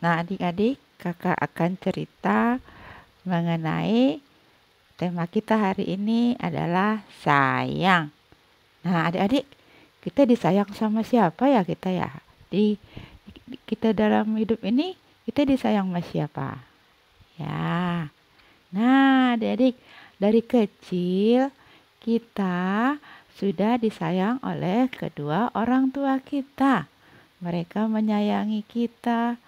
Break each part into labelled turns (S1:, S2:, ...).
S1: Nah, adik-adik, kakak akan cerita mengenai tema kita hari ini adalah sayang. Nah, adik-adik, kita disayang sama siapa ya kita ya? Di kita dalam hidup ini, kita disayang sama siapa? Ya. Nah, adik-adik, dari kecil kita sudah disayang oleh kedua orang tua kita. Mereka menyayangi kita,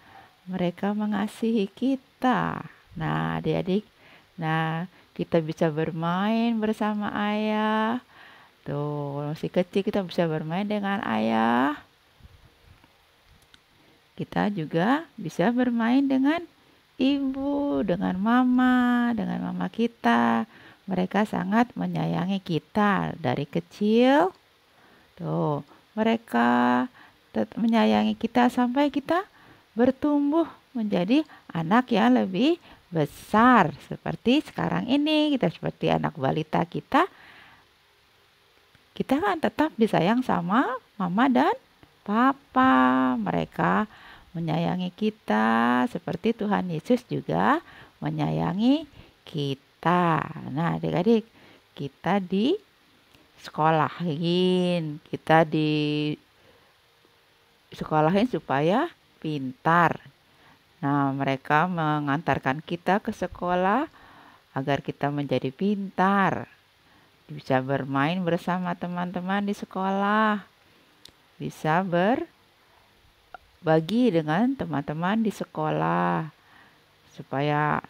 S1: mereka mengasihi kita. Nah, adik-adik, kita bisa bermain bersama ayah. Tuh, masih kecil kita bisa bermain dengan ayah. Kita juga bisa bermain dengan ibu, dengan mama kita. Mereka sangat menyayangi kita dari kecil. Tuh, mereka menyayangi kita sampai kita bertumbuh menjadi anak yang lebih besar. Seperti sekarang ini, kita seperti anak balita kita kan tetap disayang sama mama dan papa. Mereka menyayangi kita seperti Tuhan Yesus juga menyayangi kita. Nah, adik-adik, kita disekolahin supaya pintar. Nah, mereka mengantarkan kita ke sekolah agar kita menjadi pintar. Bisa bermain bersama teman-teman di sekolah. Bisa berbagi dengan teman-teman di sekolah. Supaya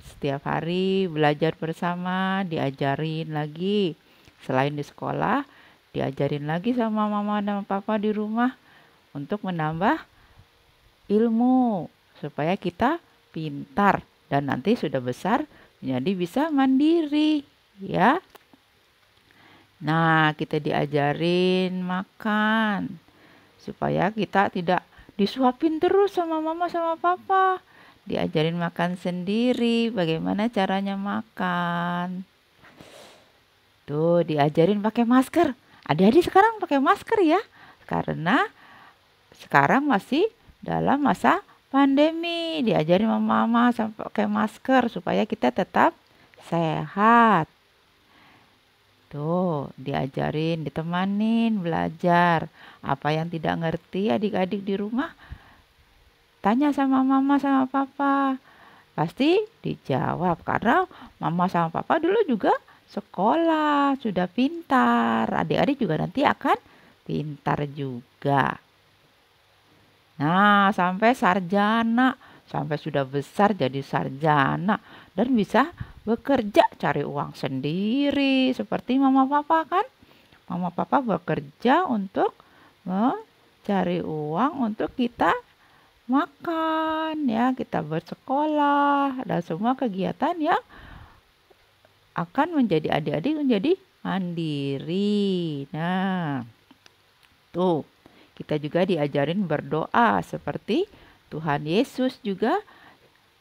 S1: setiap hari belajar bersama, diajarin lagi. Selain di sekolah, diajarin lagi sama mama dan papa di rumah untuk menambah ilmu supaya kita pintar dan nanti sudah besar jadi bisa mandiri ya. Nah, kita diajarin makan supaya kita tidak disuapin terus sama mama sama papa. Diajarin makan sendiri, bagaimana caranya makan. Tuh, diajarin pakai masker. Adik-adik sekarang pakai masker ya, karena sekarang masih dalam masa pandemi. Diajarin sama mama sampai pakai masker supaya kita tetap sehat. Tuh, diajarin, ditemanin belajar. Apa yang tidak ngerti adik-adik di rumah, tanya sama mama sama papa. Pasti dijawab karena mama sama papa dulu juga sekolah, sudah pintar. Adik-adik juga nanti akan pintar juga. Nah, sampai sarjana, sampai sudah besar jadi sarjana dan bisa bekerja cari uang sendiri seperti mama papa kan. Mama papa bekerja untuk mencari uang untuk kita makan ya, kita bersekolah dan semua kegiatan yang akan menjadi adik-adik menjadi mandiri. Nah, tuh kita juga diajarin berdoa seperti Tuhan Yesus juga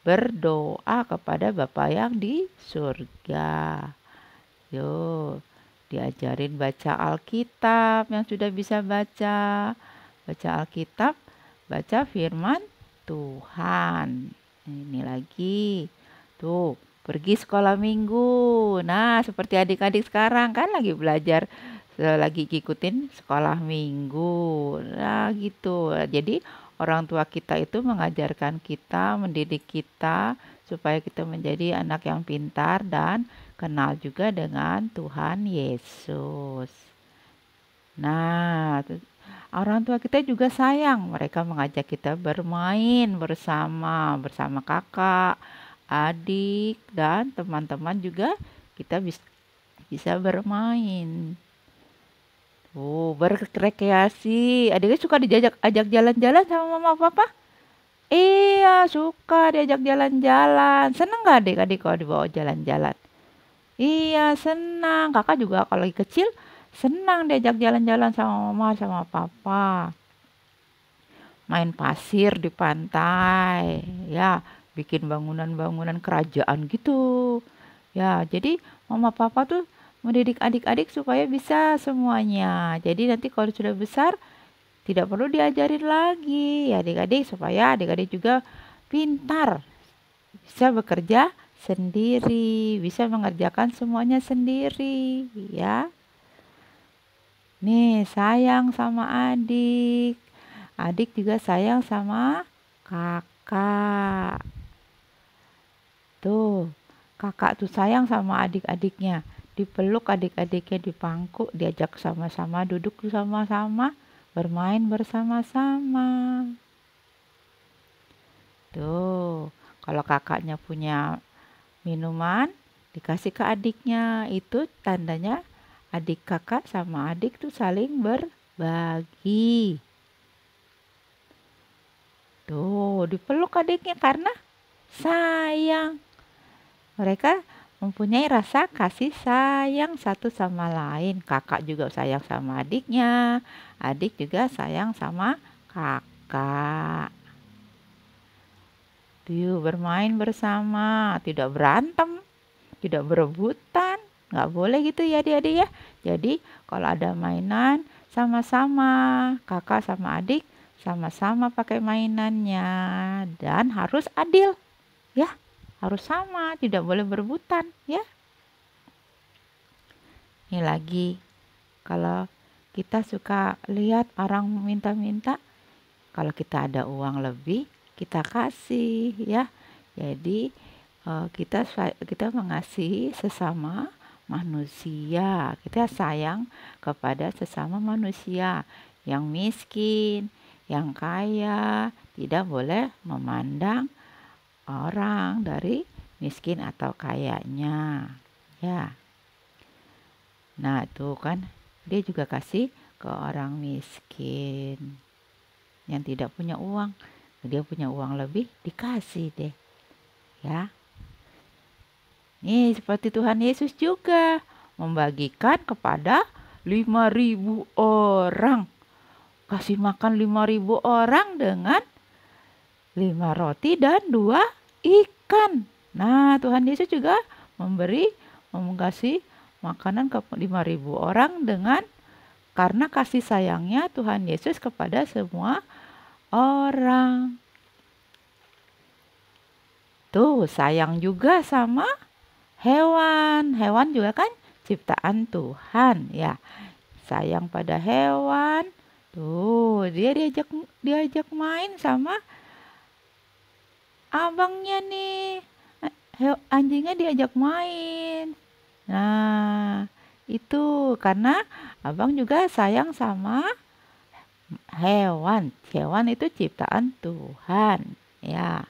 S1: berdoa kepada Bapa yang di surga. Yo, diajarin baca Alkitab yang sudah bisa baca Alkitab, baca firman Tuhan. Ini lagi. Tuh, pergi sekolah minggu. Nah, seperti adik-adik sekarang kan lagi belajar, lagi ngikutin sekolah minggu. Nah, gitu. Jadi, orang tua kita itu mengajarkan kita, mendidik kita supaya kita menjadi anak yang pintar dan kenal juga dengan Tuhan Yesus. Nah, orang tua kita juga sayang. Mereka mengajak kita bermain bersama kakak, adik, dan teman-teman juga kita bisa bermain. Oh, berrekreasi. Adiknya suka ajak jalan-jalan sama mama papa? Iya, suka diajak jalan-jalan. Seneng gak adik-adik kalau dibawa jalan-jalan? Iya, senang. Kakak juga kalau lagi kecil senang diajak jalan-jalan sama mama sama papa. Main pasir di pantai, ya, bikin bangunan-bangunan kerajaan gitu. Ya, jadi mama papa tuh mendidik adik-adik supaya bisa semuanya. Jadi nanti kalau sudah besar Tidak perlu diajarin lagi adik-adik, supaya adik-adik juga pintar, bisa bekerja sendiri, bisa mengerjakan semuanya sendiri ya. Nih, sayang sama adik. Adik juga sayang sama kakak. Tuh, kakak tuh sayang sama adik-adiknya. Dipeluk adik-adiknya, dipangku, diajak sama-sama duduk sama-sama, bermain bersama-sama. Tuh, kalau kakaknya punya minuman, dikasih ke adiknya. Itu tandanya adik kakak sama adik tuh saling berbagi. Tuh, dipeluk adiknya karena sayang. Mereka mempunyai rasa kasih sayang satu sama lain. Kakak juga sayang sama adiknya, adik juga sayang sama kakak. Tuh, bermain bersama, tidak berantem, tidak berebutan. Nggak boleh gitu ya adik-adik ya. Jadi kalau ada mainan sama-sama, kakak sama adik sama-sama pakai mainannya. Dan harus adil ya. Harus sama, tidak boleh berebutan ya. Ini lagi, kalau kita suka lihat orang minta-minta, kalau kita ada uang lebih, kita kasih ya. Jadi kita mengasihi sesama manusia. Kita sayang kepada sesama manusia yang miskin, yang kaya. Tidak boleh memandang orang dari miskin atau kayanya ya. Nah tuh kan, dia juga kasih ke orang miskin yang tidak punya uang. Dia punya uang lebih, dikasih deh ya. Nih seperti Tuhan Yesus juga membagikan kepada 5.000 orang. Kasih makan 5.000 orang dengan 5 roti dan 2 ikan. Nah, Tuhan Yesus juga mengasihi makanan ke 5.000 orang karena kasih sayangnya Tuhan Yesus kepada semua orang. Tuh, sayang juga sama hewan. Hewan juga kan ciptaan Tuhan ya. Sayang pada hewan. Tuh, dia diajak main sama abangnya nih. Anjingnya diajak main. Nah, itu karena abang juga sayang sama hewan. Hewan itu ciptaan Tuhan ya.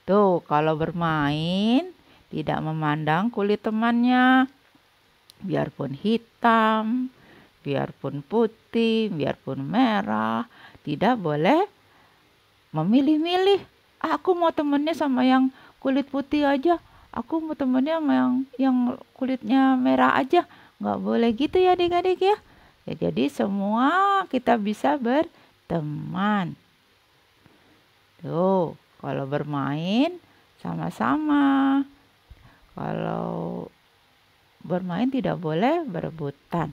S1: Tuh, kalau bermain tidak memandang kulit temannya. Biarpun hitam, biarpun putih, biarpun merah, tidak boleh memilih-milih. Aku mau temennya sama yang kulit putih aja. Aku mau temennya sama yang kulitnya merah aja. Nggak boleh gitu ya adik-adik ya. Jadi semua kita bisa berteman. Tuh, kalau bermain sama-sama. Kalau bermain tidak boleh berebutan.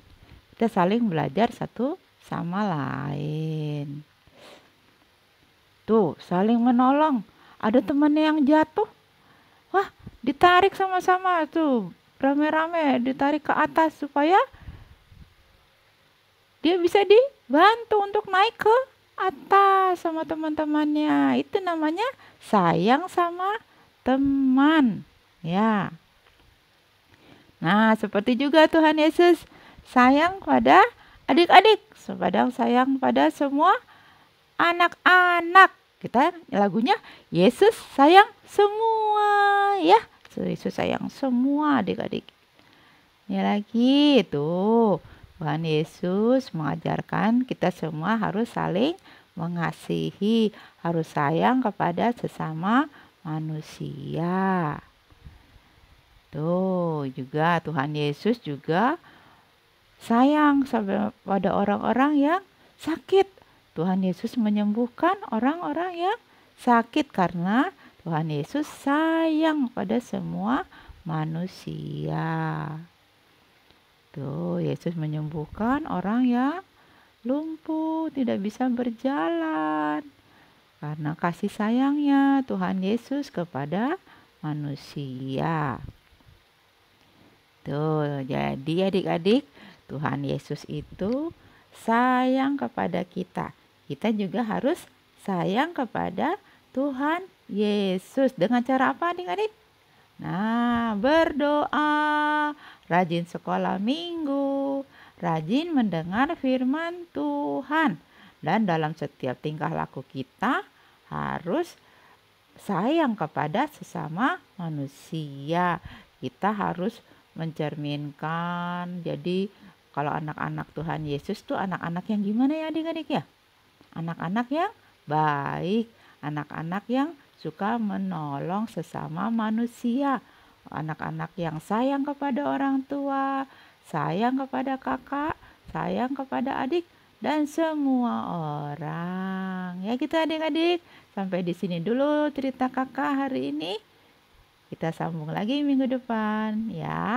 S1: Kita saling belajar satu sama lain. Tuh, saling menolong. Ada temannya yang jatuh. Wah, ditarik sama-sama tuh. Rame-rame ditarik ke atas supaya dia bisa dibantu untuk naik ke atas sama teman-temannya. Itu namanya sayang sama teman. Ya. Nah, seperti juga Tuhan Yesus sayang pada adik-adik. Sayang pada semua anak-anak. Kita lagunya Yesus sayang semua ya. Yesus sayang semua adik-adik. Ini lagi tuh. Tuhan Yesus mengajarkan kita semua harus saling mengasihi, harus sayang kepada sesama manusia. Tuh, juga Tuhan Yesus juga sayang pada orang-orang yang sakit. Tuhan Yesus menyembuhkan orang-orang yang sakit karena Tuhan Yesus sayang pada semua manusia. Tuh, Yesus menyembuhkan orang yang lumpuh, tidak bisa berjalan. Karena kasih sayangnya Tuhan Yesus kepada manusia. Tuh, jadi adik-adik, Tuhan Yesus itu sayang kepada kita. Kita juga harus sayang kepada Tuhan Yesus. Dengan cara apa adik-adik? Nah, berdoa, rajin sekolah minggu, rajin mendengar firman Tuhan. Dan dalam setiap tingkah laku kita harus sayang kepada sesama manusia. Kita harus mencerminkan. Jadi kalau anak-anak Tuhan Yesus tuh anak-anak yang gimana ya adik-adik ya? Anak-anak yang baik, anak-anak yang suka menolong sesama manusia, anak-anak yang sayang kepada orang tua, sayang kepada kakak, sayang kepada adik, dan semua orang. Ya gitu adik-adik. Sampai di sini dulu cerita kakak hari ini. Kita sambung lagi minggu depan ya.